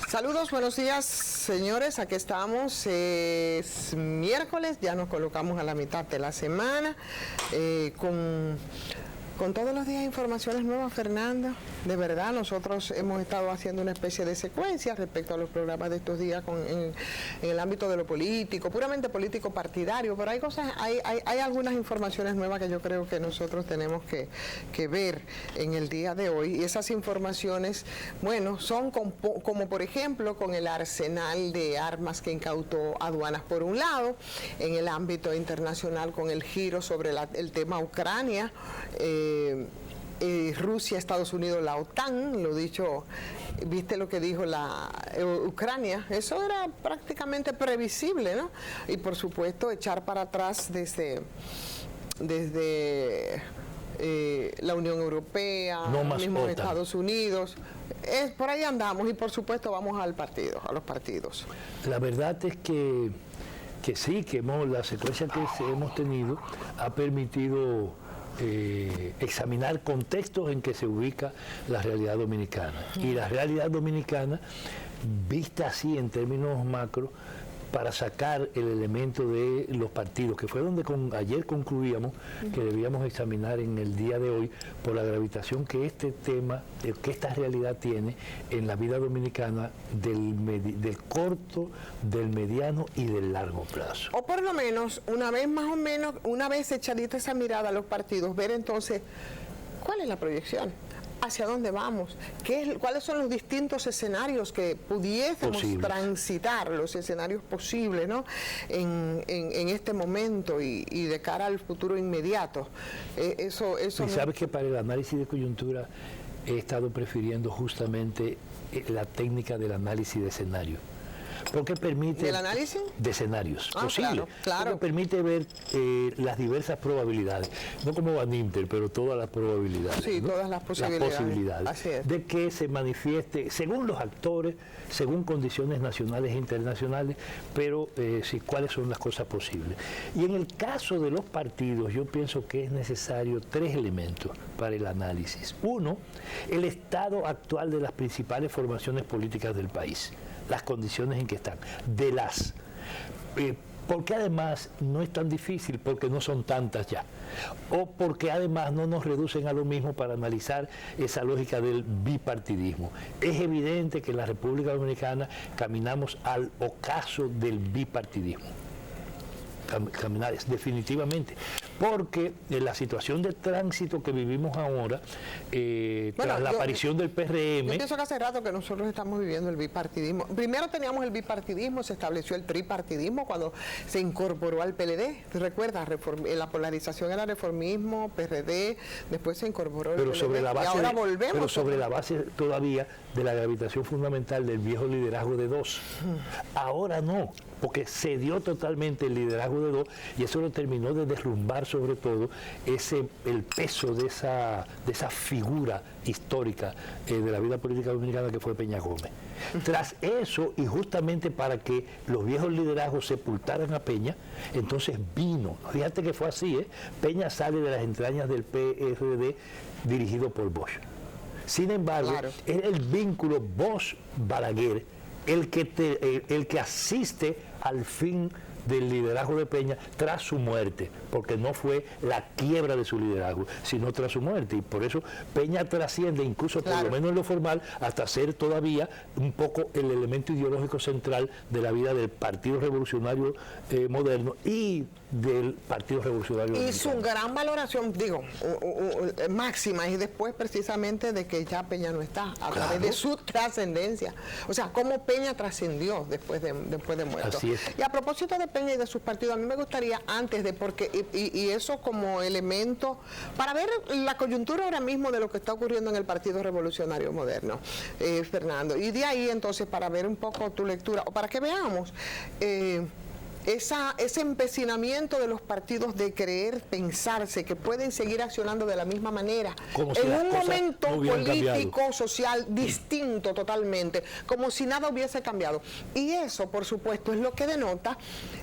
Saludos, buenos días, señores. Aquí estamos. Es miércoles, ya nos colocamos a la mitad de la semana con todos los días informaciones nuevas, Fernando. De verdad, nosotros hemos estado haciendo una especie de secuencia respecto a los programas de estos días en el ámbito de lo político, puramente político partidario, pero hay cosas, hay algunas informaciones nuevas que yo creo que nosotros tenemos que ver en el día de hoy. Y esas informaciones, bueno, son como por ejemplo con el arsenal de armas que incautó aduanas por un lado, en el ámbito internacional con el giro sobre el tema Ucrania, Rusia, Estados Unidos, la OTAN, lo dicho, viste lo que dijo la Ucrania, eso era prácticamente previsible, ¿no? Y por supuesto echar para atrás desde la Unión Europea, no más mismo OTAN. Estados Unidos, por ahí andamos y por supuesto vamos a los partidos. La verdad es que sí, que la secuencia que hemos tenido ha permitido examinar contextos en que se ubica la realidad dominicana. Y la realidad dominicana, vista así en términos macro, para sacar el elemento de los partidos, que fue donde ayer concluíamos que debíamos examinar en el día de hoy por la gravitación que este tema, que esta realidad tiene en la vida dominicana del corto, del mediano y del largo plazo. O por lo menos, una vez echadita esa mirada a los partidos, ver entonces cuál es la proyección. ¿Hacia dónde vamos? ¿Cuáles son los distintos escenarios que pudiésemos transitar, los escenarios posibles, ¿no? en este momento y de cara al futuro inmediato? Y sabes que para el análisis de coyuntura he estado prefiriendo justamente la técnica del análisis de escenario. Porque permite... ¿Del análisis? De escenarios posibles. Claro. Porque permite ver las diversas probabilidades. No como Van Inter, pero todas las probabilidades. Sí, ¿no? Todas las posibilidades. Así es. De que se manifieste, según los actores, según condiciones nacionales e internacionales, pero sí, cuáles son las cosas posibles. Y en el caso de los partidos, yo pienso que es necesario 3 elementos para el análisis. Uno, el estado actual de las principales formaciones políticas del país. Las condiciones en que están, porque además no es tan difícil, porque no son tantas ya, o porque además no nos reducen a lo mismo para analizar esa lógica del bipartidismo. Es evidente que en la República Dominicana caminamos al ocaso del bipartidismo. Caminar definitivamente, porque la situación de tránsito que vivimos ahora, tras la aparición del PRM... Yo pienso que hace rato que nosotros estamos viviendo el bipartidismo. Primero teníamos el bipartidismo, se estableció el tripartidismo cuando se incorporó al PLD. ¿Te recuerdas? La polarización era reformismo, PRD, después se incorporó el PLD. Sobre la base y ahora volvemos. Pero sobre la base todavía de la gravitación fundamental del viejo liderazgo de 2. Ahora no, porque cedió totalmente el liderazgo de 2 y eso lo terminó de derrumbar sobre todo el peso de esa figura histórica de la vida política dominicana que fue Peña Gómez. Tras eso, y justamente para que los viejos liderazgos sepultaran a Peña, entonces vino, fíjate que fue así, Peña sale de las entrañas del PRD dirigido por Bosch. Sin embargo, es el vínculo Bosch-Balaguer el que asiste al fin del liderazgo de Peña tras su muerte, porque no fue la quiebra de su liderazgo, sino tras su muerte, y por eso Peña trasciende, incluso por lo menos en lo formal, hasta ser todavía un poco el elemento ideológico central de la vida del Partido Revolucionario Moderno y del Partido Revolucionario y Dominicano. Su gran valoración, digo, máxima, y después precisamente de que ya Peña no está, a través de su trascendencia, o sea, cómo Peña trascendió después de muerto. Así es. Y a propósito de Peña y de sus partidos, a mí me gustaría antes de, porque y eso como elemento para ver la coyuntura ahora mismo de lo que está ocurriendo en el Partido Revolucionario Moderno, Fernando, y de ahí entonces para ver un poco tu lectura, o para que veamos ese empecinamiento de los partidos de creer, pensarse que pueden seguir accionando de la misma manera, en un momento político, social distinto totalmente, como si nada hubiese cambiado. Y eso, por supuesto, es lo que denota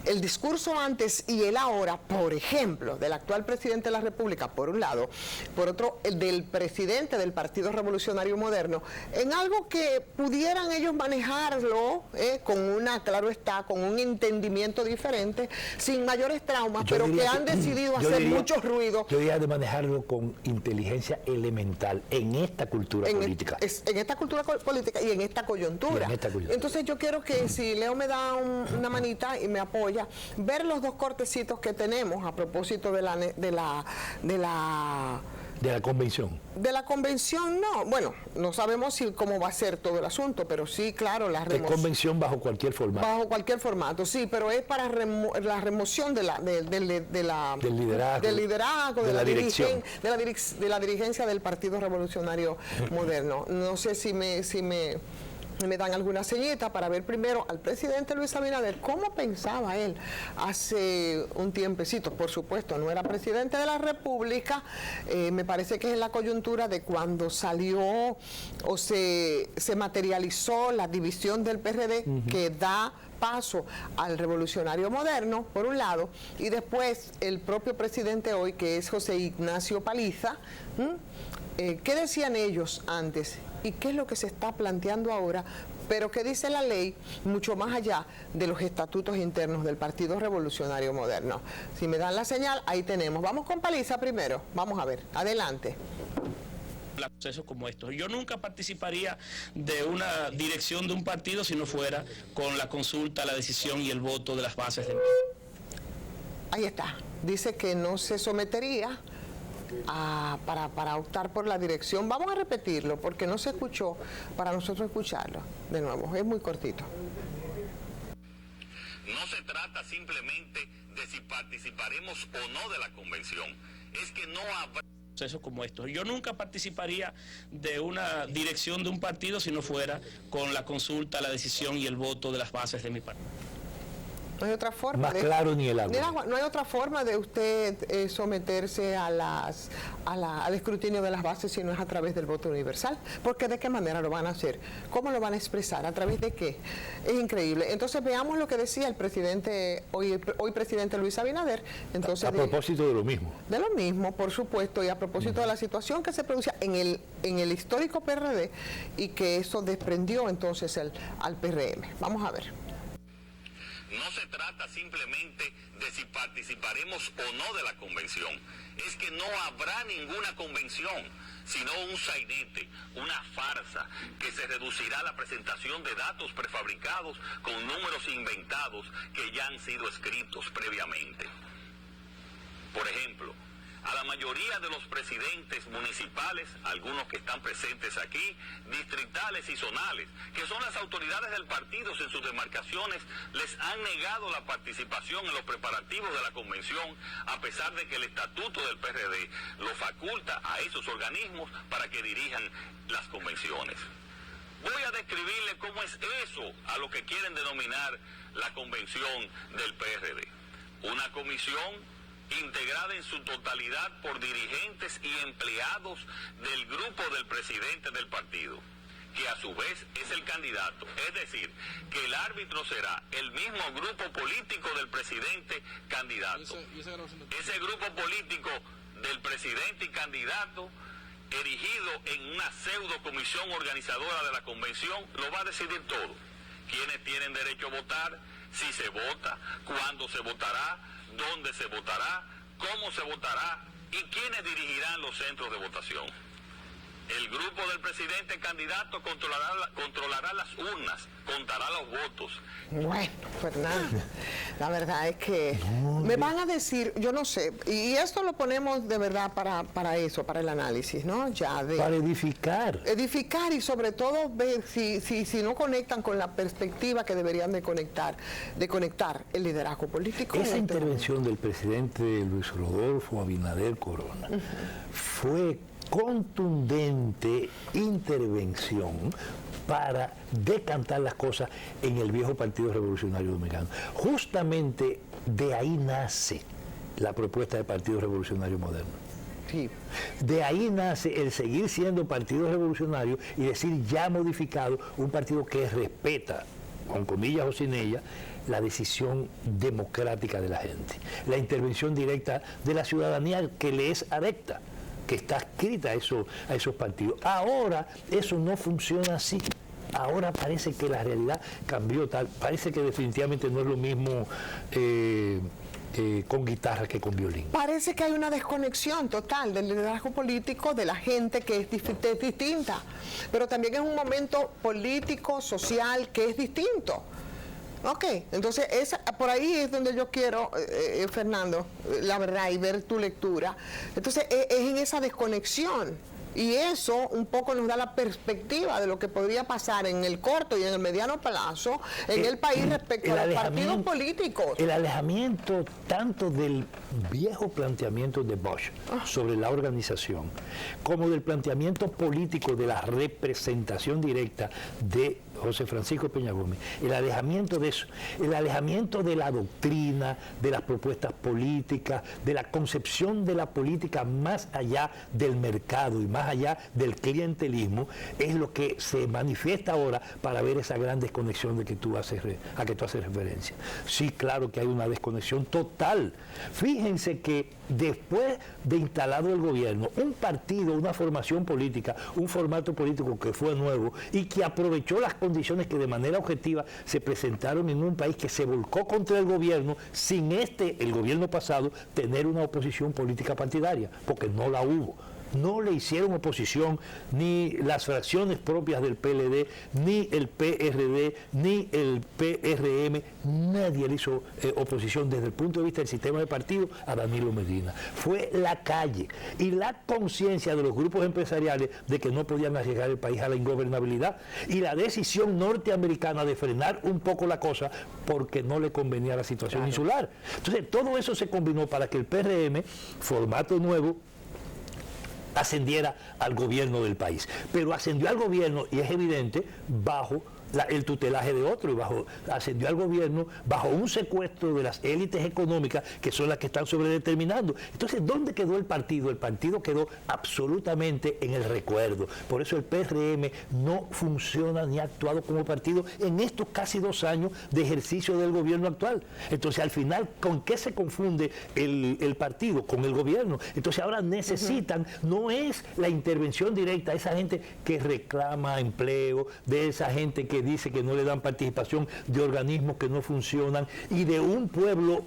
el discurso antes y el ahora, por ejemplo, del actual presidente de la República, por un lado, por otro, el del presidente del Partido Revolucionario Moderno, en algo que pudieran ellos manejarlo con una, claro está, con un entendimiento diferente, sin mayores traumas, pero que han decidido hacer mucho ruido. Yo diría de manejarlo con inteligencia elemental en esta cultura política. En esta cultura política y en esta coyuntura. Entonces yo quiero que si Leo me da una manita y me apoya, ver los dos cortecitos que tenemos a propósito de la convención. De la convención, no. Bueno, no sabemos cómo va a ser todo el asunto, pero sí, claro, la remoción. De convención bajo cualquier formato. Bajo cualquier formato, sí, pero es para la remoción del liderazgo, de la dirección, de la dirigencia del Partido Revolucionario Moderno. No sé si me dan alguna señita para ver primero al presidente Luis Abinader cómo pensaba él hace un tiempecito. Por supuesto, no era presidente de la República, me parece que es en la coyuntura de cuando salió o se materializó la división del PRD que da paso al Revolucionario Moderno, por un lado, y después el propio presidente hoy, que es José Ignacio Paliza. ¿Qué decían ellos antes? ¿Y qué es lo que se está planteando ahora? Pero ¿qué dice la ley mucho más allá de los estatutos internos del Partido Revolucionario Moderno? Si me dan la señal, ahí tenemos. Vamos con Paliza primero. Vamos a ver. Adelante. Procesos como estos. Yo nunca participaría de una dirección de un partido si no fuera con la consulta, la decisión y el voto de las bases. Ahí está. Dice que no se sometería para optar por la dirección. Vamos a repetirlo porque no se escuchó, para nosotros escucharlo de nuevo, es muy cortito. No se trata simplemente de si participaremos o no de la convención, es que no habrá procesos como estos. Yo nunca participaría de una dirección de un partido si no fuera con la consulta, la decisión y el voto de las bases de mi partido. No hay otra forma. Más claro ni el agua. No hay otra forma de usted someterse al escrutinio de las bases si no es a través del voto universal. Porque ¿de qué manera lo van a hacer? ¿Cómo lo van a expresar? ¿A través de qué? Es increíble. Entonces veamos lo que decía el presidente, hoy presidente Luis Abinader. Entonces, a propósito de lo mismo. De lo mismo, por supuesto, y a propósito de la situación que se producía en el histórico PRD y que eso desprendió entonces al PRM. Vamos a ver. No se trata simplemente de si participaremos o no de la convención, es que no habrá ninguna convención, sino un sainete, una farsa, que se reducirá a la presentación de datos prefabricados con números inventados que ya han sido escritos previamente. Por ejemplo, a la mayoría de los presidentes municipales, algunos que están presentes aquí, distritales y zonales, que son las autoridades del partido en sus demarcaciones, les han negado la participación en los preparativos de la convención, a pesar de que el estatuto del PRD lo faculta a esos organismos para que dirijan las convenciones. Voy a describirle cómo es eso a lo que quieren denominar la convención del PRD. Una comisión integrada en su totalidad por dirigentes y empleados del grupo del presidente del partido, que a su vez es el candidato. Es decir, que el árbitro será el mismo grupo político del presidente candidato. Ese grupo político del presidente y candidato, erigido en una pseudo comisión organizadora de la convención, lo va a decidir todo. Quiénes tienen derecho a votar, si se vota, cuándo se votará, dónde se votará, cómo se votará y quiénes dirigirán los centros de votación. El grupo del presidente candidato controlará las urnas, contará los votos. Bueno, Fernando, la verdad es que me van a decir, yo no sé, y esto lo ponemos de verdad para eso, para el análisis, ¿no? Para edificar. Edificar y sobre todo ver si no conectan con la perspectiva que deberían de conectar el liderazgo político. Esa intervención del presidente Luis Rodolfo Abinader Corona fue contundente intervención para decantar las cosas en el viejo Partido Revolucionario Dominicano. Justamente de ahí nace la propuesta del Partido Revolucionario Moderno. Sí. De ahí nace el seguir siendo partido revolucionario y decir ya modificado, un partido que respeta, con comillas o sin ellas, la decisión democrática de la gente, la intervención directa de la ciudadanía que le es adepta, que está adscrita a esos partidos. Ahora eso no funciona así. Ahora parece que la realidad cambió tal, parece que definitivamente no es lo mismo con guitarra que con violín. Parece que hay una desconexión total del liderazgo político de la gente que es distinta, pero también es un momento político, social que es distinto. Ok, entonces por ahí es donde yo quiero, Fernando, la verdad, y ver tu lectura. Entonces es en esa desconexión. Y eso un poco nos da la perspectiva de lo que podría pasar en el corto y en el mediano plazo en el país respecto a los partidos políticos. El alejamiento tanto del viejo planteamiento de Bosch sobre la organización, como del planteamiento político de la representación directa de José Francisco Peña Gómez, el alejamiento de eso, el alejamiento de la doctrina, de las propuestas políticas, de la concepción de la política más allá del mercado y más allá del clientelismo, es lo que se manifiesta ahora para ver esa gran desconexión de que a que tú haces referencia. Sí, claro que hay una desconexión total. Fíjense que después de instalado el gobierno, un partido, una formación política, un formato político que fue nuevo y que aprovechó las condiciones que de manera objetiva se presentaron en un país que se volcó contra el gobierno sin el gobierno pasado, tener una oposición política partidaria, porque no la hubo. No le hicieron oposición ni las fracciones propias del PLD, ni el PRD, ni el PRM, nadie le hizo oposición desde el punto de vista del sistema de partido a Danilo Medina. Fue la calle y la conciencia de los grupos empresariales de que no podían arriesgar el país a la ingobernabilidad y la decisión norteamericana de frenar un poco la cosa porque no le convenía la situación insular. Entonces todo eso se combinó para que el PRM, formato nuevo, ascendiera al gobierno del país. Pero ascendió al gobierno, y es evidente, bajo el tutelaje de otro, y ascendió al gobierno bajo un secuestro de las élites económicas que son las que están sobredeterminando. Entonces, ¿dónde quedó el partido? El partido quedó absolutamente en el recuerdo. Por eso el PRM no funciona ni ha actuado como partido en estos casi 2 años de ejercicio del gobierno actual. Entonces, al final, ¿con qué se confunde el partido? Con el gobierno. Entonces, ahora necesitan, no es la intervención directa de esa gente que reclama empleo, de esa gente que dice que no le dan participación, de organismos que no funcionan y de un pueblo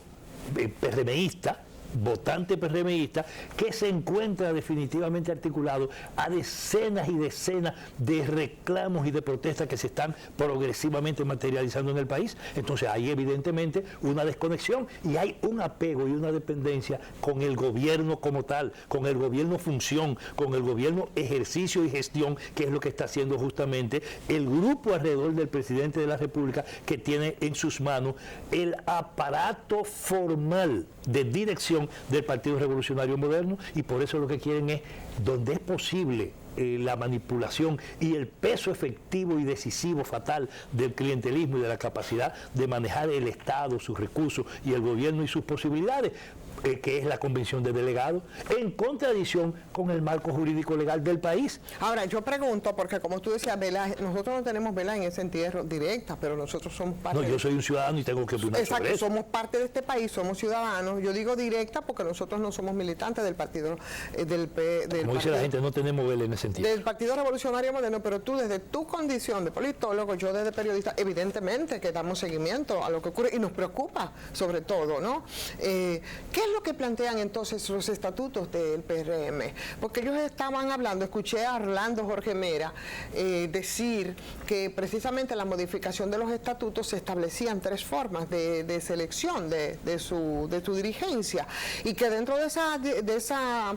PRMista, votante PRMista, que se encuentra definitivamente articulado a decenas y decenas de reclamos y de protestas que se están progresivamente materializando en el país. Entonces hay evidentemente una desconexión y hay un apego y una dependencia con el gobierno como tal, con el gobierno función, con el gobierno ejercicio y gestión, que es lo que está haciendo justamente el grupo alrededor del presidente de la República, que tiene en sus manos el aparato formal de dirección del Partido Revolucionario Moderno, y por eso lo que quieren es, donde es posible, la manipulación y el peso efectivo y decisivo fatal del clientelismo y de la capacidad de manejar el Estado, sus recursos y el gobierno y sus posibilidades, que es la convención de delegados, en contradicción con el marco jurídico legal del país. Ahora, yo pregunto, porque como tú decías, velas, nosotros no tenemos velas en ese entierro directa, pero nosotros somos parte... No, yo soy un ciudadano y tengo que opinar sobre eso. Somos parte de este país, somos ciudadanos. Yo digo directa porque nosotros no somos militantes del partido... como dice la gente, no tenemos vela en ese sentido. Del Partido Revolucionario Moderno, pero tú desde tu condición de politólogo, yo desde periodista, evidentemente que damos seguimiento a lo que ocurre y nos preocupa sobre todo, ¿no? ¿Qué es lo que plantean entonces los estatutos del PRM? Porque ellos estaban hablando, escuché a Orlando Jorge Mera decir que precisamente la modificación de los estatutos se establecían 3 formas de selección de su dirigencia, y que dentro de esa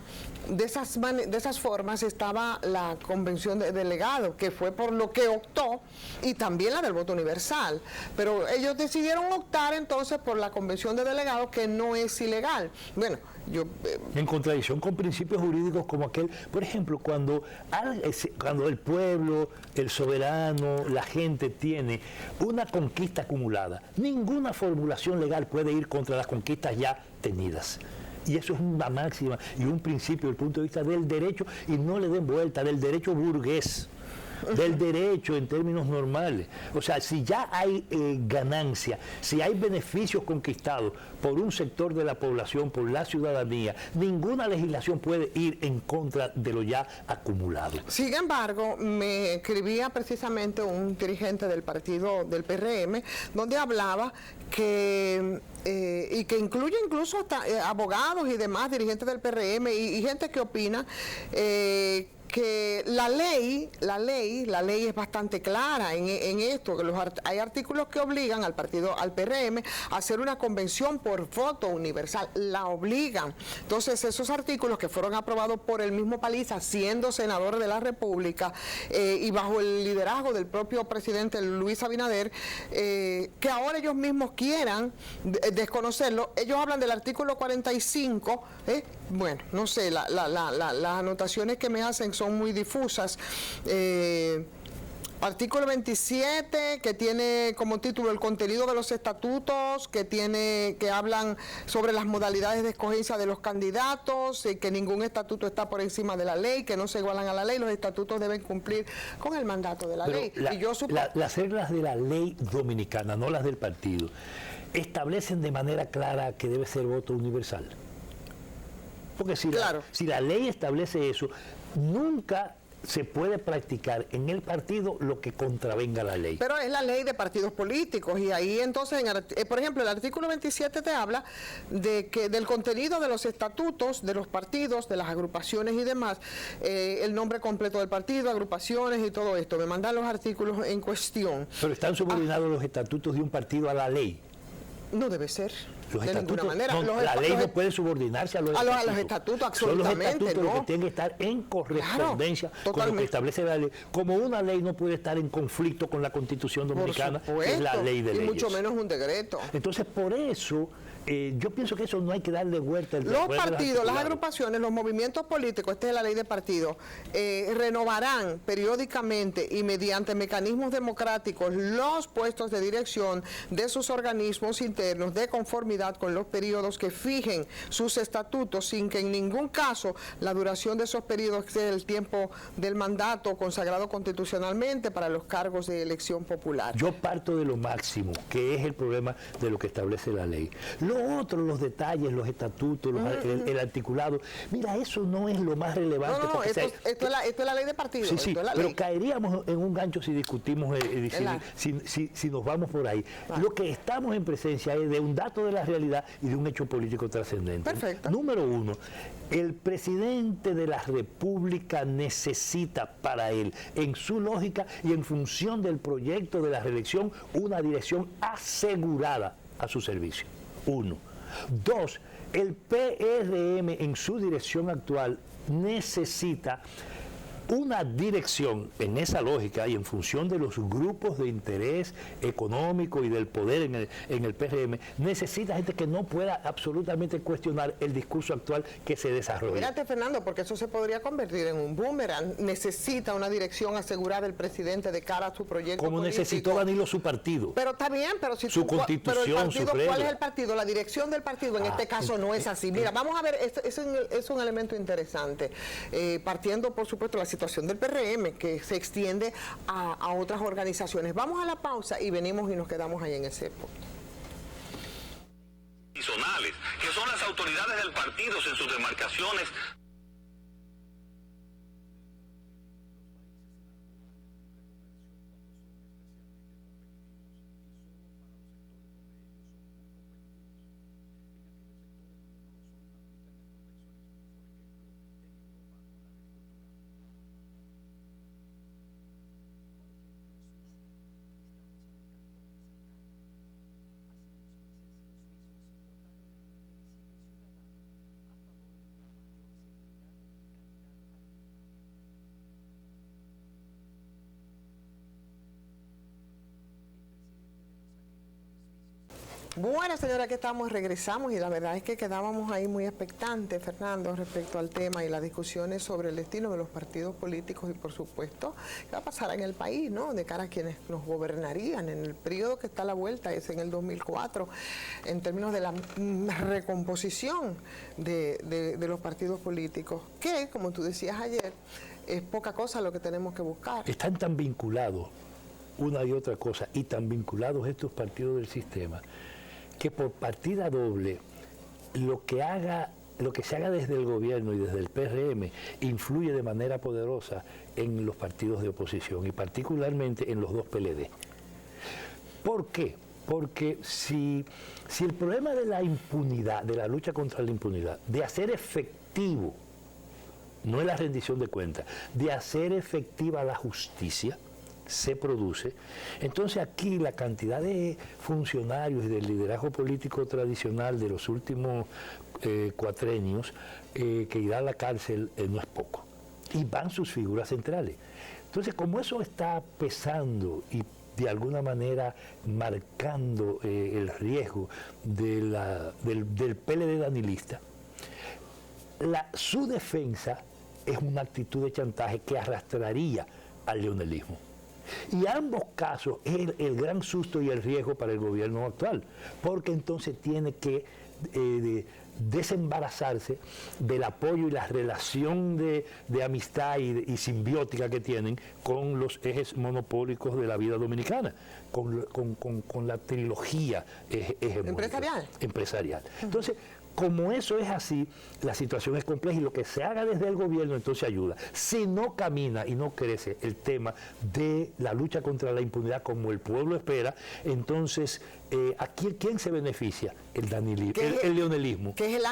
de esas formas estaba la convención de delegados, que fue por lo que optó, y también la del voto universal. Pero ellos decidieron optar entonces por la convención de delegados, que no es ilegal. Bueno, en contradicción con principios jurídicos como aquel, por ejemplo, cuando el pueblo, el soberano, la gente tiene una conquista acumulada, ninguna formulación legal puede ir contra las conquistas ya tenidas. Y eso es una máxima y un principio desde el punto de vista del derecho, y no le den vuelta, del derecho burgués, del derecho en términos normales. O sea, si ya hay ganancia, si hay beneficios conquistados por un sector de la población, por la ciudadanía, ninguna legislación puede ir en contra de lo ya acumulado. Sin embargo, me escribía precisamente un dirigente del partido del PRM, donde hablaba que y que incluye incluso hasta abogados y demás dirigentes del PRM y gente que opina que la ley es bastante clara en esto, que hay artículos que obligan al PRM a hacer una convención por voto universal, la obligan. Entonces, esos artículos que fueron aprobados por el mismo Paliza, siendo senador de la República, y bajo el liderazgo del propio presidente Luis Abinader, que ahora ellos mismos quieran desconocerlo. Ellos hablan del artículo 45, bueno, no sé, las anotaciones que me hacen son muy difusas. Artículo 27, que tiene como título el contenido de los estatutos, que hablan sobre las modalidades de escogencia de los candidatos, que ningún estatuto está por encima de la ley, que no se igualan a la ley, los estatutos deben cumplir con el mandato de la ley. Las reglas de la ley dominicana, no las del partido, establecen de manera clara que debe ser voto universal. Porque si la ley establece eso, nunca se puede practicar en el partido lo que contravenga la ley. Pero es la ley de partidos políticos, y ahí entonces, por ejemplo, el artículo 27 te habla del contenido de los estatutos de los partidos, de las agrupaciones y demás, el nombre completo del partido, agrupaciones y todo esto. Me mandan los artículos en cuestión. Pero están subordinados los estatutos de un partido a la ley. No debe ser. De ninguna manera. La ley no puede subordinarse a los estatutos. A los estatutos, absolutamente. Son los estatutos los que tienen que estar en correspondencia con lo que establece la ley. Como una ley no puede estar en conflicto con la Constitución Dominicana, que es la ley de leyes. Y mucho menos un decreto. Entonces, por eso, yo pienso que eso no hay que darle vuelta. Los partidos, las agrupaciones, los movimientos políticos, esta es la ley de partidos, renovarán periódicamente y mediante mecanismos democráticos los puestos de dirección de sus organismos internos de conformidad con los periodos que fijen sus estatutos, sin que en ningún caso la duración de esos periodos exceda el tiempo del mandato consagrado constitucionalmente para los cargos de elección popular. Yo parto de lo máximo, que es el problema de lo que establece la ley. Lo otro, los detalles, los estatutos, el articulado, mira, eso no es lo más relevante. No, esto es la ley de partidos. Sí, pero caeríamos en un gancho si discutimos, si nos vamos por ahí. Lo que estamos en presencia es de un dato de la realidad y de un hecho político trascendente. Perfecto. Número uno, el presidente de la República necesita para él, en su lógica y en función del proyecto de la reelección, una dirección asegurada a su servicio. Uno. Dos, el PRM en su dirección actual necesita una dirección en esa lógica y en función de los grupos de interés económico y del poder en el PRM, necesita gente que no pueda absolutamente cuestionar el discurso actual que se desarrolla. Mírate, Fernando, porque eso se podría convertir en un boomerang. Necesita una dirección asegurada el presidente de cara a su proyecto como político. Necesitó Danilo su partido. Pero está bien, pero si su constitución, su partido, ¿cuál es el partido? La dirección del partido en este caso no es así. Mira, vamos a ver, es un elemento interesante. Partiendo, por supuesto, la situación del PRM, que se extiende a otras organizaciones. Vamos a la pausa y venimos y nos quedamos ahí en ese punto. Que son las autoridades del partido en sus demarcaciones. Bueno, señora, aquí estamos, regresamos y la verdad es que quedábamos ahí muy expectantes, Fernando, respecto al tema y las discusiones sobre el destino de los partidos políticos y, por supuesto, qué va a pasar en el país, ¿no? De cara a quienes nos gobernarían en el periodo que está a la vuelta, es en el 2004, en términos de la recomposición de los partidos políticos, que, como tú decías ayer, es poca cosa lo que tenemos que buscar. Están tan vinculados una y otra cosa, y tan vinculados estos partidos del sistema, que por partida doble lo que se haga desde el gobierno y desde el PRM influye de manera poderosa en los partidos de oposición y particularmente en los dos PLD. ¿Por qué? Porque si el problema de la impunidad, de la lucha contra la impunidad, de hacer efectivo, no es la rendición de cuentas, de hacer efectiva la justicia, se produce, entonces aquí la cantidad de funcionarios y del liderazgo político tradicional de los últimos cuatrenios que irá a la cárcel no es poco. Y van sus figuras centrales. Entonces, como eso está pesando y de alguna manera marcando el riesgo del PLD danilista, su defensa es una actitud de chantaje que arrastraría al leonelismo. Y ambos casos es el gran susto y el riesgo para el gobierno actual, porque entonces tiene que desembarazarse del apoyo y la relación de amistad y simbiótica que tienen con los ejes monopólicos de la vida dominicana, con la trilogía hegemónica, empresarial. Entonces, como eso es así, la situación es compleja y lo que se haga desde el gobierno entonces ayuda. Si no camina y no crece el tema de la lucha contra la impunidad como el pueblo espera, entonces, ¿quién se beneficia? El leonelismo. Que es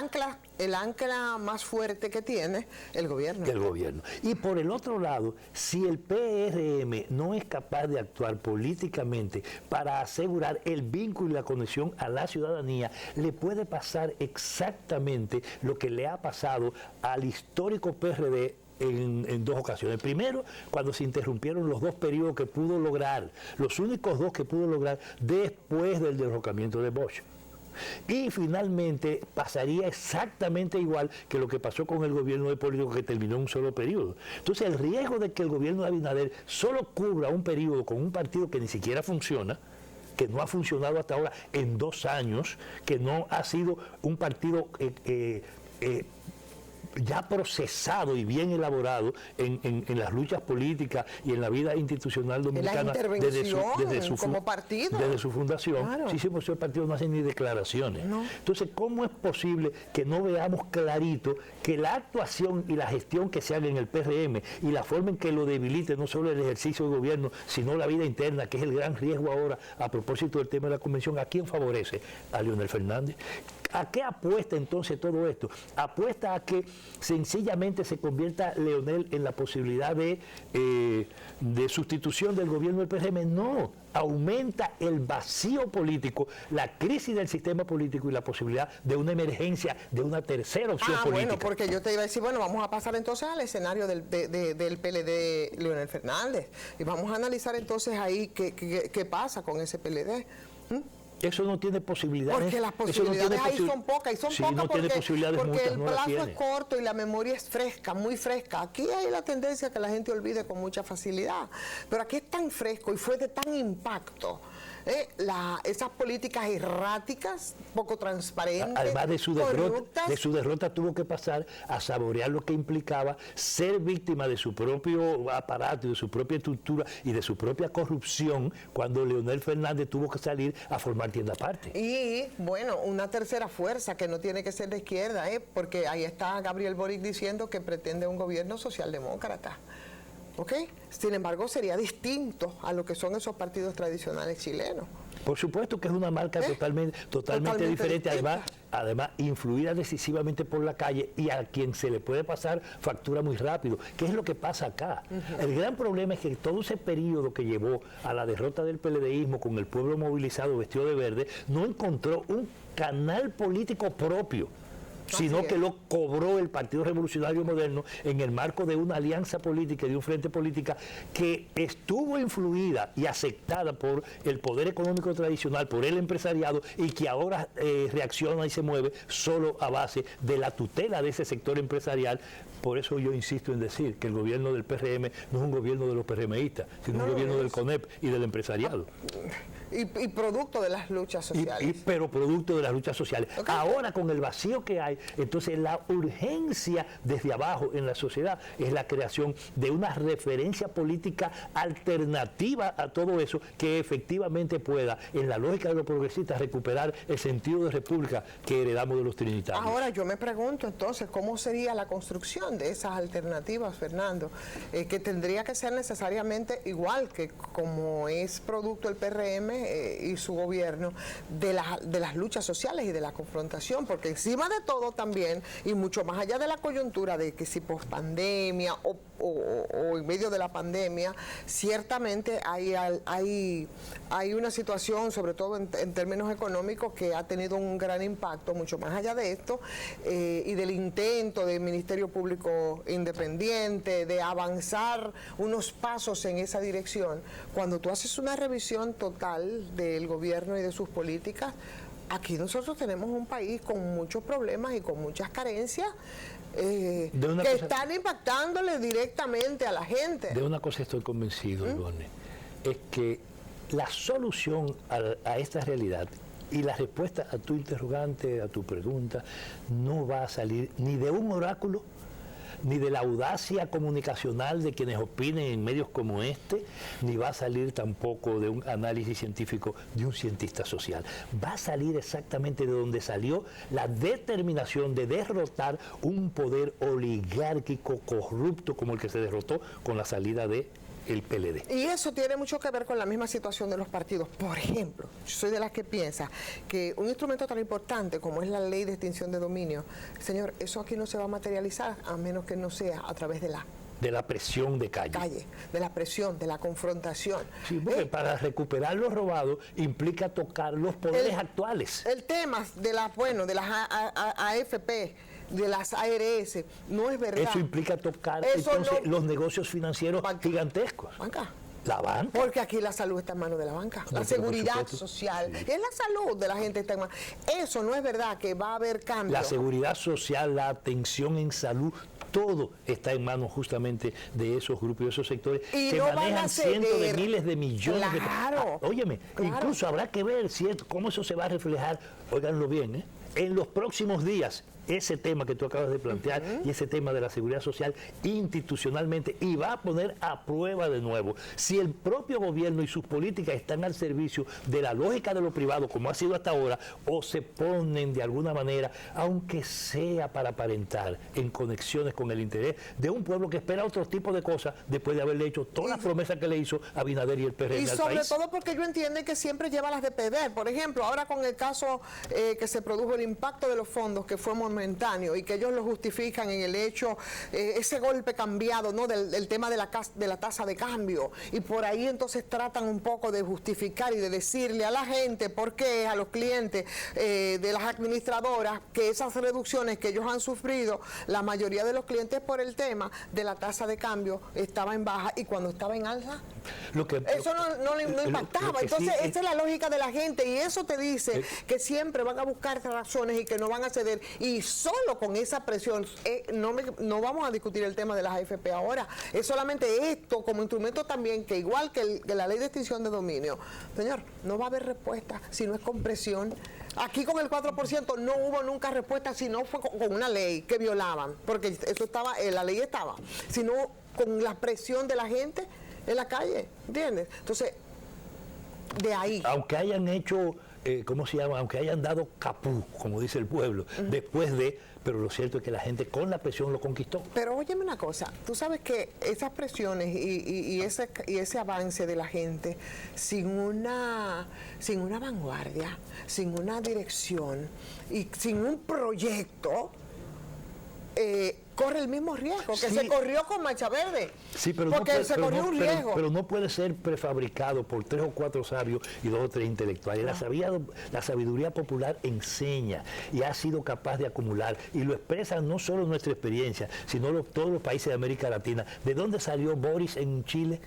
el ancla más fuerte que tiene el gobierno. El gobierno. Y por el otro lado, si el PRM no es capaz de actuar políticamente para asegurar el vínculo y la conexión a la ciudadanía, le puede pasar exactamente lo que le ha pasado al histórico PRD en dos ocasiones. Primero, cuando se interrumpieron los dos periodos que pudo lograr, los únicos dos que pudo lograr después del derrocamiento de Bosch. Y finalmente pasaría exactamente igual que lo que pasó con el gobierno de Político, que terminó en un solo periodo. Entonces, el riesgo de que el gobierno de Abinader solo cubra un periodo con un partido que ni siquiera funciona, que no ha funcionado hasta ahora en 2 años, que no ha sido un partido ya procesado y bien elaborado en las luchas políticas y en la vida institucional dominicana desde su fundación. Claro. Sí, pues el partido no hace ni declaraciones. No. Entonces, ¿cómo es posible que no veamos clarito que la actuación y la gestión que se haga en el PRM y la forma en que lo debilite no solo el ejercicio del gobierno, sino la vida interna, que es el gran riesgo ahora a propósito del tema de la convención? ¿A quién favorece? A Leonel Fernández. ¿A qué apuesta entonces todo esto? Apuesta a que sencillamente se convierta Leonel en la posibilidad de sustitución del gobierno del PRM. No, aumenta el vacío político, la crisis del sistema político y la posibilidad de una emergencia de una tercera opción política. Bueno, porque yo te iba a decir, bueno, vamos a pasar entonces al escenario del PLD Leonel Fernández y vamos a analizar entonces ahí qué pasa con ese PLD. Eso no tiene posibilidades. Porque las posibilidades ahí son pocas, y son pocas no porque el no plazo es corto y la memoria es fresca, muy fresca. Aquí hay la tendencia a que la gente olvide con mucha facilidad, pero aquí es tan fresco y fue de tan impacto. Esas políticas erráticas, poco transparentes, además de su derrota tuvo que pasar a saborear lo que implicaba ser víctima de su propio aparato, de su propia estructura y de su propia corrupción, cuando Leonel Fernández tuvo que salir a formar tienda aparte. Y bueno, una tercera fuerza que no tiene que ser de izquierda, porque ahí está Gabriel Boric diciendo que pretende un gobierno socialdemócrata. ¿Ok? Sin embargo, sería distinto a lo que son esos partidos tradicionales chilenos. Por supuesto que es una marca totalmente diferente, además influida decisivamente por la calle y a quien se le puede pasar factura muy rápido. ¿Qué es lo que pasa acá? El gran problema es que todo ese periodo que llevó a la derrota del PLDismo con el pueblo movilizado vestido de verde, no encontró un canal político propio. sino que lo cobró el Partido Revolucionario Moderno en el marco de una alianza política y de un frente política que estuvo influida y aceptada por el poder económico tradicional, por el empresariado, y que ahora reacciona y se mueve solo a base de la tutela de ese sector empresarial. Por eso yo insisto en decir que el gobierno del PRM no es un gobierno de los PRMistas, sino un gobierno del CONEP y del empresariado. Y producto de las luchas sociales. Pero producto de las luchas sociales. Okay. Ahora, con el vacío que hay, entonces la urgencia desde abajo en la sociedad es la creación de una referencia política alternativa a todo eso, que efectivamente pueda, en la lógica de los progresistas, recuperar el sentido de república que heredamos de los trinitarios. Ahora yo me pregunto entonces, ¿cómo sería la construcción de esas alternativas, Fernando? Que tendría que ser necesariamente igual que como es producto el PRM y su gobierno de las luchas sociales y de la confrontación, porque encima de todo también, y mucho más allá de la coyuntura de que si pospandemia o en medio de la pandemia, ciertamente hay una situación, sobre todo en términos económicos, que ha tenido un gran impacto, mucho más allá de esto, y del intento del Ministerio Público Independiente de avanzar unos pasos en esa dirección. Cuando tú haces una revisión total del gobierno y de sus políticas, aquí nosotros tenemos un país con muchos problemas y con muchas carencias que están impactándole directamente a la gente. De una cosa estoy convencido, Ivonne, es que la solución a esta realidad y la respuesta a tu interrogante, a tu pregunta, no va a salir ni de un oráculo, ni de la audacia comunicacional de quienes opinen en medios como este, ni va a salir tampoco de un análisis científico de un cientista social. Va a salir exactamente de donde salió la determinación de derrotar un poder oligárquico corrupto como el que se derrotó con la salida de el PLD. Y eso tiene mucho que ver con la misma situación de los partidos. Por ejemplo, yo soy de las que piensa que un instrumento tan importante como es la ley de extinción de dominio, señor, eso aquí no se va a materializar a menos que no sea a través de la presión de calle. De la presión, de la confrontación. Sí, porque para recuperar lo robado implica tocar los poderes actuales. El tema de las AFP, de las ARS, no es verdad. Eso implica tocar entonces los negocios financieros gigantescos. Banca. La banca. Porque aquí la salud está en manos de la banca. La seguridad social. Sí. Es la salud de la gente está en manos. Eso no es verdad que va a haber cambio. La seguridad social, la atención en salud, todo está en manos justamente de esos grupos y esos sectores que no manejan cientos de miles de millones de... Óyeme, incluso habrá que ver cómo eso se va a reflejar, óiganlo bien, en los próximos días. Ese tema que tú acabas de plantear y ese tema de la seguridad social institucionalmente, y va a poner a prueba de nuevo si el propio gobierno y sus políticas están al servicio de la lógica de lo privado como ha sido hasta ahora, o se ponen de alguna manera, aunque sea para aparentar, en conexiones con el interés de un pueblo que espera otro tipo de cosas después de haberle hecho todas las promesas que le hizo Abinader y el PRM al país. Y sobre todo porque yo entiendo que siempre lleva las de perder. Por ejemplo, ahora con el caso que se produjo, el impacto de los fondos, que fue momentáneo, y que ellos lo justifican en el hecho, ese golpe cambiado, ¿no? del tema de la tasa de cambio, y por ahí entonces tratan un poco de justificar y de decirle a la gente, por qué, a los clientes de las administradoras, que esas reducciones que ellos han sufrido, la mayoría de los clientes por el tema de la tasa de cambio estaba en baja, y cuando estaba en alza, eso no impactaba. Entonces esa es la lógica de la gente, y eso te dice que siempre van a buscar razones y que no van a ceder, y solo con esa presión, no vamos a discutir el tema de las AFP ahora, es solamente esto como instrumento también, que igual que la ley de extinción de dominio, señor, no va a haber respuesta si no es con presión. Aquí con el 4% no hubo nunca respuesta, si no fue con una ley que violaban, porque eso estaba, la ley estaba, sino con la presión de la gente en la calle, ¿entiendes? Entonces, de ahí. Aunque hayan hecho, ¿cómo se llama? Aunque hayan dado capú, como dice el pueblo, después de, pero lo cierto es que la gente con la presión lo conquistó. Pero óyeme una cosa, tú sabes que esas presiones y ese avance de la gente sin una vanguardia, sin una dirección y sin un proyecto, corre el mismo riesgo que Sí. se corrió con Mancha Verde. Sí, pero porque se corrió un riesgo. pero no puede ser prefabricado por 3 o 4 sabios y 2 o 3 intelectuales. La sabiduría popular enseña y ha sido capaz de acumular, y lo expresa no solo nuestra experiencia, sino todos los países de América Latina. ¿De dónde salió Boris en Chile?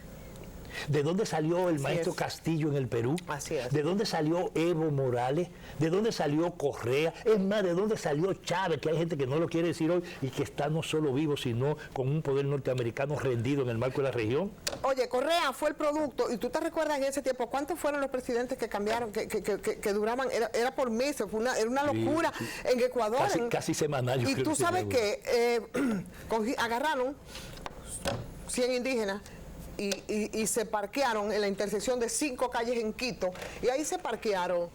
¿De dónde salió el maestro Castillo en el Perú? Así es. ¿De dónde salió Evo Morales? ¿De dónde salió Correa? Es más, ¿de dónde salió Chávez? Que hay gente que no lo quiere decir hoy y que está no solo vivo, sino con un poder norteamericano rendido en el marco de la región. Oye, Correa fue el producto, y tú te recuerdas en ese tiempo, ¿cuántos fueron los presidentes que cambiaron, que duraban? Era por meses, era una locura en Ecuador. Casi semanal. Y tú sabes que agarraron 100 indígenas y se parquearon en la intersección de 5 calles en Quito, y ahí se parquearon,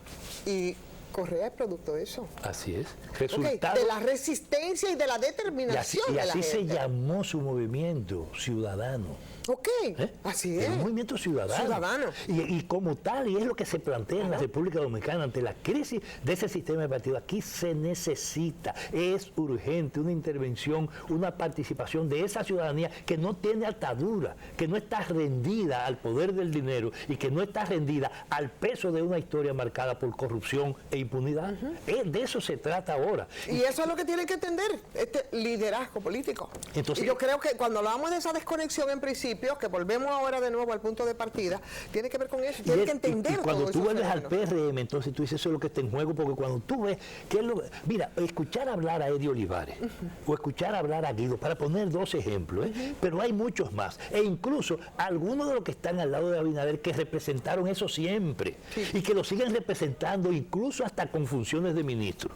y Correa es producto de eso. Así es. De la resistencia y de la determinación y de la así se gente. llamó su movimiento, Ciudadano. Ok, así es. El movimiento ciudadano. Y como tal, y es lo que se plantea en la República Dominicana ante la crisis de ese sistema de partido. Aquí se necesita, es urgente una intervención, una participación de esa ciudadanía que no tiene atadura, que no está rendida al poder del dinero y que no está rendida al peso de una historia marcada por corrupción e impunidad. De eso se trata ahora. Y eso es lo que tienen que entender, este liderazgo político. Entonces, y yo creo que cuando hablamos de esa desconexión en principio, que volvemos ahora de nuevo al punto de partida, tiene que ver con eso, tiene que entender y cuando todo tú eso vuelves al fenómeno. PRM, entonces tú dices eso es lo que está en juego, porque cuando tú ves que es lo, mira, escuchar hablar a Eddie Olivares o escuchar hablar a Guido, para poner 2 ejemplos, pero hay muchos más, e incluso algunos de los que están al lado de Abinader que representaron eso siempre y que lo siguen representando incluso hasta con funciones de ministro.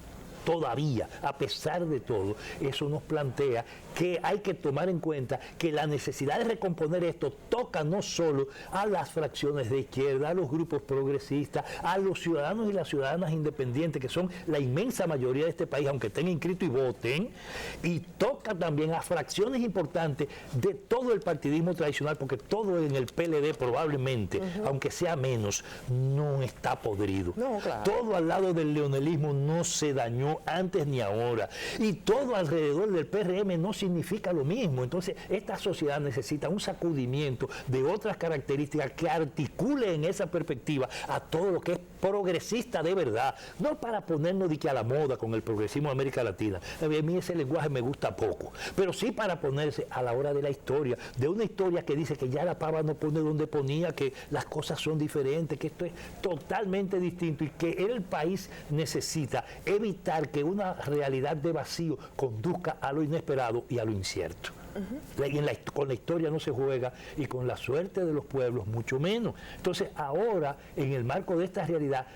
Todavía, a pesar de todo, eso nos plantea que hay que tomar en cuenta que la necesidad de recomponer esto toca no solo a las fracciones de izquierda, a los grupos progresistas, a los ciudadanos y las ciudadanas independientes, que son la inmensa mayoría de este país, aunque estén inscritos y voten, y toca también a fracciones importantes de todo el partidismo tradicional, porque todo en el PLD probablemente, aunque sea menos, no está podrido. No, claro. Todo al lado del leonelismo no se dañó antes ni ahora, y todo alrededor del PRM no significa lo mismo. Entonces esta sociedad necesita un sacudimiento de otras características que articule en esa perspectiva a todo lo que es progresista de verdad, no para ponernos de que a la moda con el progresismo de América Latina. A mí ese lenguaje me gusta poco, pero sí para ponerse a la hora de la historia, de una historia que dice que ya la pava no pone donde ponía, que las cosas son diferentes, que esto es totalmente distinto y que el país necesita evitar que una realidad de vacío conduzca a lo inesperado y a lo incierto. Con la historia no se juega, y con la suerte de los pueblos mucho menos. Entonces ahora, en el marco de esta realidad,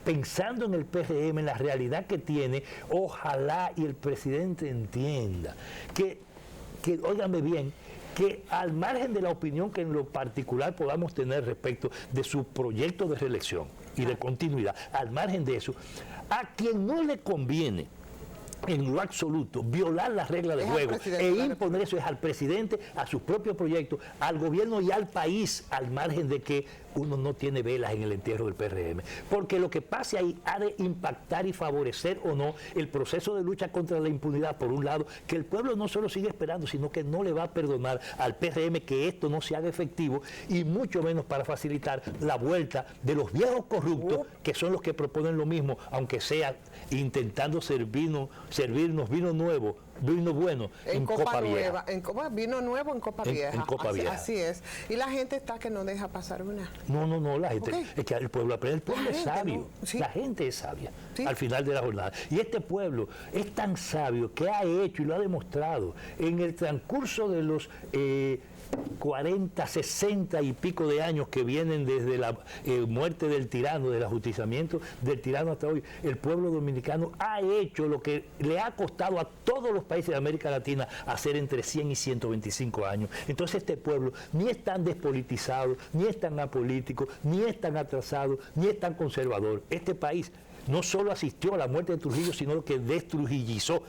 pensando en el PRM, en la realidad que tiene, ojalá y el presidente entienda que óigame bien, que al margen de la opinión que en lo particular podamos tener respecto de su proyecto de reelección y de continuidad, al margen de eso, a quien no le conviene en lo absoluto violar las reglas de juego e imponer eso es al presidente, a sus propios proyectos, al gobierno y al país, al margen de que uno no tiene velas en el entierro del PRM. Porque lo que pase ahí ha de impactar y favorecer o no el proceso de lucha contra la impunidad, por un lado, que el pueblo no solo sigue esperando, sino que no le va a perdonar al PRM que esto no se haga efectivo, y mucho menos para facilitar la vuelta de los viejos corruptos, que son los que proponen lo mismo, aunque sea intentando servirnos vino nuevo, vino bueno en copa vieja. Vino nuevo en copa vieja. En copa vieja. Así es. Y la gente está que no deja pasar una. No, la gente, es que el pueblo aprende, el pueblo es sabio, la gente es sabia al final de la jornada. Y este pueblo es tan sabio que ha hecho y lo ha demostrado en el transcurso de los 40, 60 y pico de años que vienen desde la muerte del tirano, del ajusticiamiento del tirano hasta hoy. El pueblo dominicano ha hecho lo que le ha costado a todos los países de América Latina hacer entre 100 y 125 años. Entonces este pueblo ni es tan despolitizado, ni es tan apolítico, ni es tan atrasado, ni es tan conservador. Este país no solo asistió a la muerte de Trujillo, sino que destrujillizó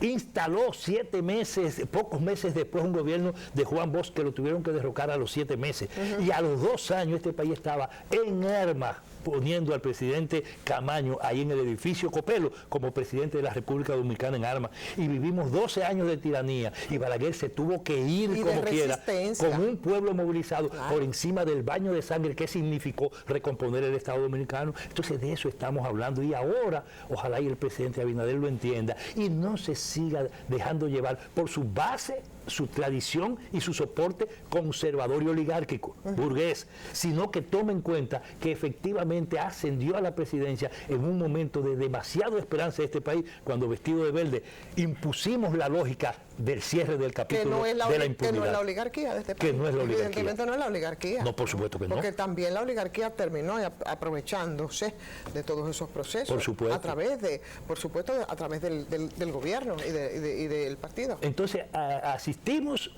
Instaló 7 meses, pocos meses después, un gobierno de Juan Bosch que lo tuvieron que derrocar a los 7 meses. Y a los 2 años este país estaba en armas poniendo al presidente Camaño ahí en el edificio Copelo como presidente de la República Dominicana en armas. Y vivimos 12 años de tiranía y Balaguer se tuvo que ir como quiera, con un pueblo movilizado por encima del baño de sangre que significó recomponer el Estado Dominicano. Entonces de eso estamos hablando y ahora ojalá y el presidente Abinader lo entienda y no se siga dejando llevar por su base, su tradición y su soporte conservador y oligárquico, burgués, sino que tome en cuenta que efectivamente ascendió a la presidencia en un momento de demasiada esperanza de este país, cuando vestido de verde impusimos la lógica del cierre del capítulo de la impunidad. Que no es la oligarquía de este país. Que no es la oligarquía. Evidentemente no es la oligarquía. No, por supuesto que no. Porque también la oligarquía terminó aprovechándose de todos esos procesos. Por supuesto. A través de, por supuesto, a través del gobierno y del partido. Entonces, asistimos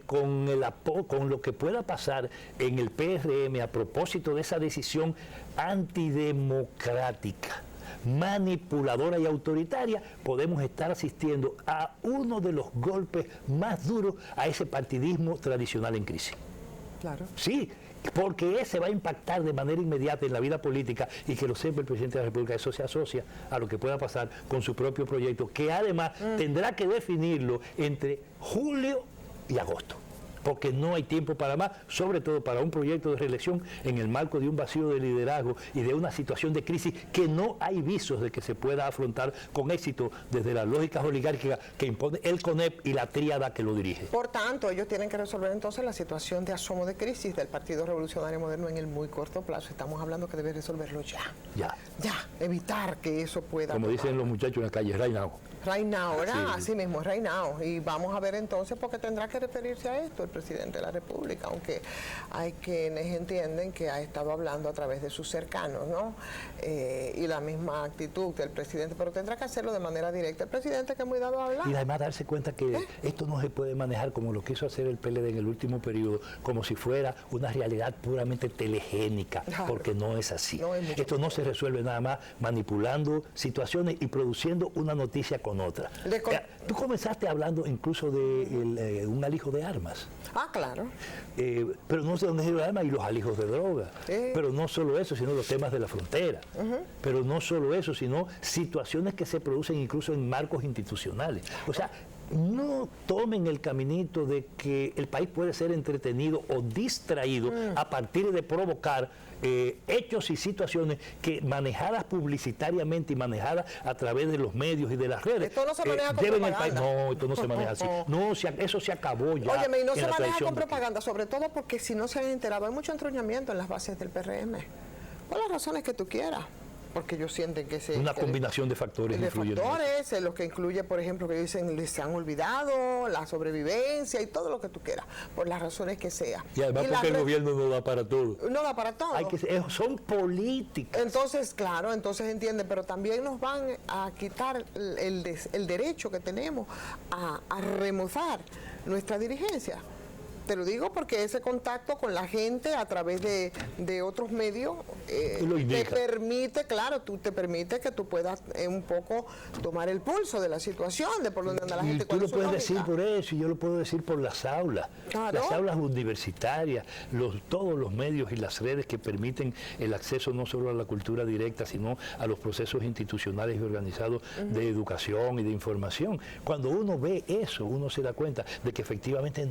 con lo que pueda pasar en el PRM a propósito de esa decisión antidemocrática, manipuladora y autoritaria, podemos estar asistiendo a uno de los golpes más duros a ese partidismo tradicional en crisis. Claro. Sí, porque ese va a impactar de manera inmediata en la vida política y que lo sepa el presidente de la República. Eso se asocia a lo que pueda pasar con su propio proyecto, que además tendrá que definirlo entre julio y agosto, porque no hay tiempo para más, sobre todo para un proyecto de reelección en el marco de un vacío de liderazgo y de una situación de crisis que no hay visos de que se pueda afrontar con éxito desde las lógicas oligárquicas que impone el CONEP y la tríada que lo dirige. Por tanto, ellos tienen que resolver entonces la situación de asomo de crisis del Partido Revolucionario Moderno en el muy corto plazo. Estamos hablando que debe resolverlo ya. Ya, evitar que eso pueda... Como dicen los muchachos en la calle, right now. Right now, ¿verdad? Sí. Así mismo, right now. Y vamos a ver entonces, porque tendrá que referirse a esto el presidente de la República, aunque hay quienes entienden que ha estado hablando a través de sus cercanos, ¿no? Y la misma actitud del presidente, pero tendrá que hacerlo de manera directa. El presidente que es muy dado a hablar. Y además darse cuenta que esto no se puede manejar como lo quiso hacer el PLD en el último periodo, como si fuera una realidad puramente telegénica, porque no es así. No es esto no se resuelve nada más manipulando situaciones y produciendo una noticia con otra. Tú comenzaste hablando incluso de un alijo de armas. Ah, claro. Pero no sé dónde es el arma y los alijos de droga. Pero no solo eso, sino los temas de la frontera. Pero no solo eso, sino situaciones que se producen incluso en marcos institucionales. O sea, no tomen el caminito de que el país puede ser entretenido o distraído a partir de provocar hechos y situaciones que manejadas publicitariamente y manejadas a través de los medios y de las redes esto no se maneja con lleven propaganda. el país. No, esto no se maneja así. No, eso se acabó ya. Óyeme, y no se maneja con propaganda, sobre todo porque si no se han enterado, hay mucho entruñamiento en las bases del PRM. Por las razones que tú quieras. Porque ellos sienten que una combinación de factores influyen. Los que incluye, por ejemplo, que dicen les han olvidado, la sobrevivencia y todo lo que tú quieras, por las razones que sea. Y además porque el gobierno no da para todo. No da para todo. Son políticas. Entonces, claro, entonces entienden, pero también nos van a quitar el derecho que tenemos a remozar nuestra dirigencia. Te lo digo porque ese contacto con la gente a través de otros medios te permite, claro, te permite que tú puedas un poco tomar el pulso de la situación, de por dónde anda la gente. Y tú lo puedes decir por eso, y yo lo puedo decir por las aulas. Claro. Las aulas universitarias, todos los medios y las redes que permiten el acceso no solo a la cultura directa, sino a los procesos institucionales y organizados de educación y de información. Cuando uno ve eso, uno se da cuenta de que efectivamente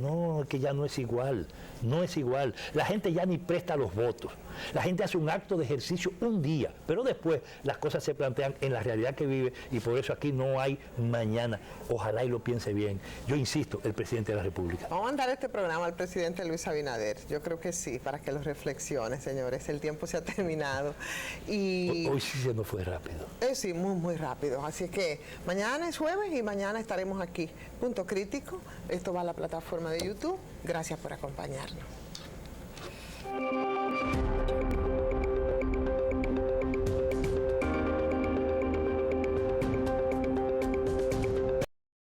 que ya no es igual, no es igual. La gente ya ni presta los votos. La gente hace un acto de ejercicio un día, pero después las cosas se plantean en la realidad que vive y por eso aquí no hay mañana. Ojalá y lo piense bien. Yo insisto, el presidente de la República. Vamos a mandar este programa al presidente Luis Abinader. Yo creo que sí, para que lo reflexione, señores. El tiempo se ha terminado. Y hoy sí se nos fue rápido. Sí, muy, muy rápido. Así que mañana es jueves y mañana estaremos aquí. Punto Crítico. Esto va a la plataforma de YouTube. Gracias por acompañarnos.